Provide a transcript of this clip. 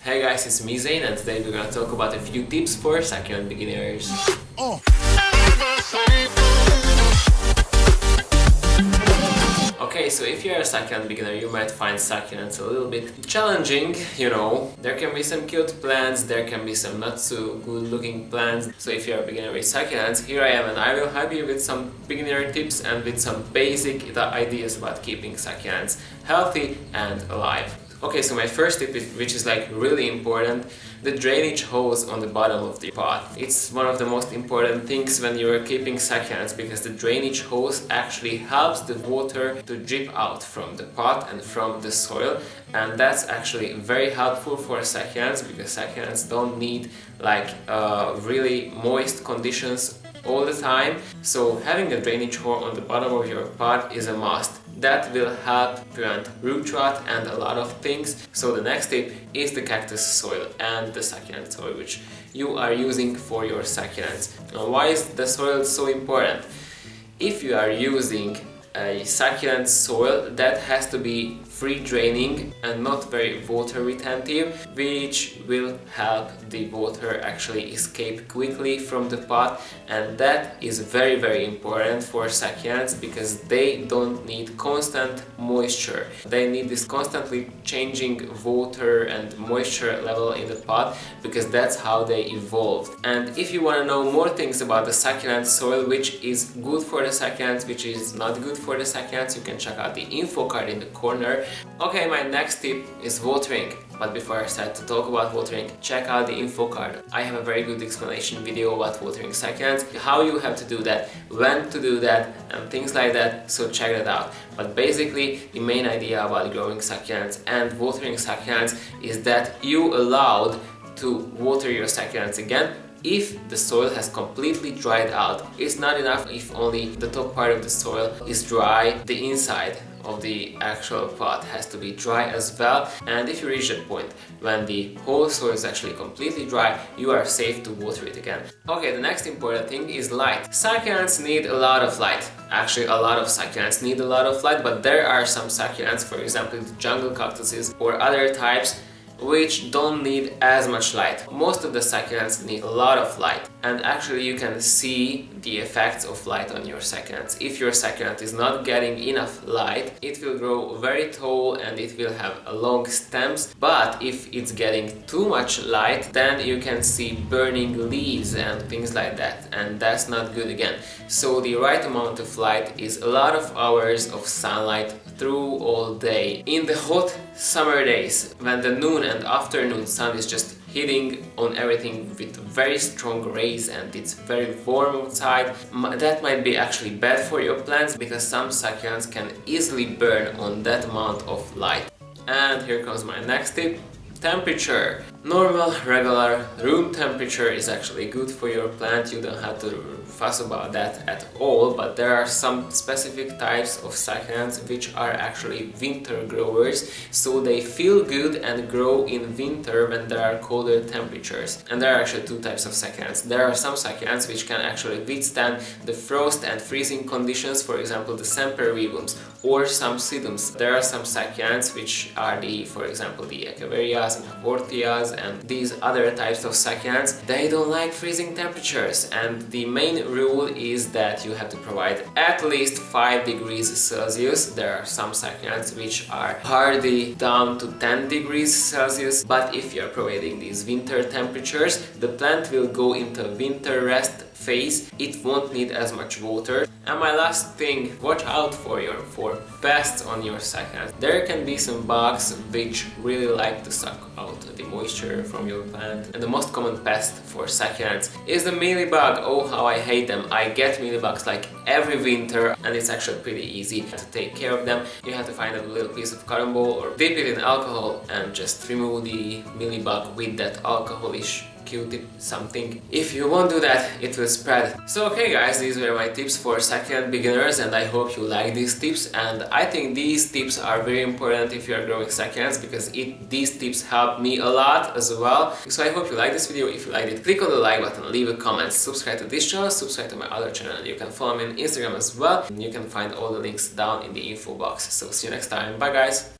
Hey guys, it's me Zain, and today we're gonna talk about a few tips for succulent beginners. Okay, so if you're a succulent beginner, you might find succulents a little bit challenging, you know. There can be some cute plants, there can be some not so good looking plants. So if you're a beginner with succulents, here I am and I will help you with some beginner tips and with some basic ideas about keeping succulents healthy and alive. Okay, so my first tip, which is like really important, the drainage hose on the bottom of the pot. It's one of the most important things when you're keeping succulents, because the drainage hose actually helps the water to drip out from the pot and from the soil, and that's actually very helpful for succulents because succulents don't need like really moist conditions all the time. So having a drainage hole on the bottom of your pot is a must. That will help prevent root rot and a lot of things. So the next tip is the cactus soil and the succulent soil which you are using for your succulents. Now, why is the soil so important? If you are using a succulent soil, that has to be free draining and not very water retentive, which will help the water actually escape quickly from the pot, and that is very important for succulents because they don't need constant moisture. They need this constantly changing water and moisture level in the pot because that's how they evolved. And if you want to know more things about the succulent soil, which is good for the succulents, which is not good for the succulents, you can check out the info card in the corner. Okay, my next tip is watering. But before I start to talk about watering, check out the info card. I have a very good explanation video about watering succulents, how you have to do that, when to do that, and things like that, so check that out. But basically, the main idea about growing succulents and watering succulents is that you allowed to water your succulents again if the soil has completely dried out. It's not enough if only the top part of the soil is dry, the inside of the actual pot has to be dry as well. And if you reach that point when the whole soil is actually completely dry, you are safe to water it again. Okay, the next important thing is light. Succulents need a lot of light. Actually, a lot of succulents need a lot of light, but there are some succulents, for example the jungle cactuses or other types, which don't need as much light. Most of the succulents need a lot of light, and actually you can see the effects of light on your succulents. If your succulent is not getting enough light, it will grow very tall and it will have long stems, but if it's getting too much light, then you can see burning leaves and things like that, and that's not good again. So the right amount of light is a lot of hours of sunlight through all day. In the hot summer days, when the noon and afternoon sun is just hitting on everything with very strong rays and it's very warm outside, that might be actually bad for your plants because some succulents can easily burn on that amount of light. And here comes my next tip. Temperature. Normal, regular room temperature is actually good for your plant. You don't have to fuss about that at all, but there are some specific types of succulents which are actually winter growers, so they feel good and grow in winter when there are colder temperatures. And there are actually two types of succulents. There are some succulents which can actually withstand the frost and freezing conditions, for example the sempervivums or some sedums. There are some succulents which are for example the echeverias and haworthias and these other types of succulents. They don't like freezing temperatures, and the main rule is that you have to provide at least 5 degrees Celsius. There are some succulents which are hardy down to 10 degrees Celsius, but if you are providing these winter temperatures, the plant will go into winter rest phase. It won't need as much water. And my last thing, watch out for pests on your succulents. There can be some bugs which really like to suck out the moisture from your plant. And the most common pest for succulents is the mealybug. Oh, how I hate them. I get mealybugs like every winter, and it's actually pretty easy to take care of them. You have to find a little piece of cotton ball or dip it in alcohol and just remove the mealybug with that alcoholish Q-tip something. If you won't do that, it will spread. So okay guys, these were my tips for succulent beginners, and I hope you like these tips, and I think these tips are very important if you are growing succulents because these tips help me a lot as well. So I hope you like this video. If you liked it, click on the like button, leave a comment, subscribe to this channel, subscribe to my other channel, and you can follow me on Instagram as well. You can find all the links down in the info box. So see you next time. Bye guys!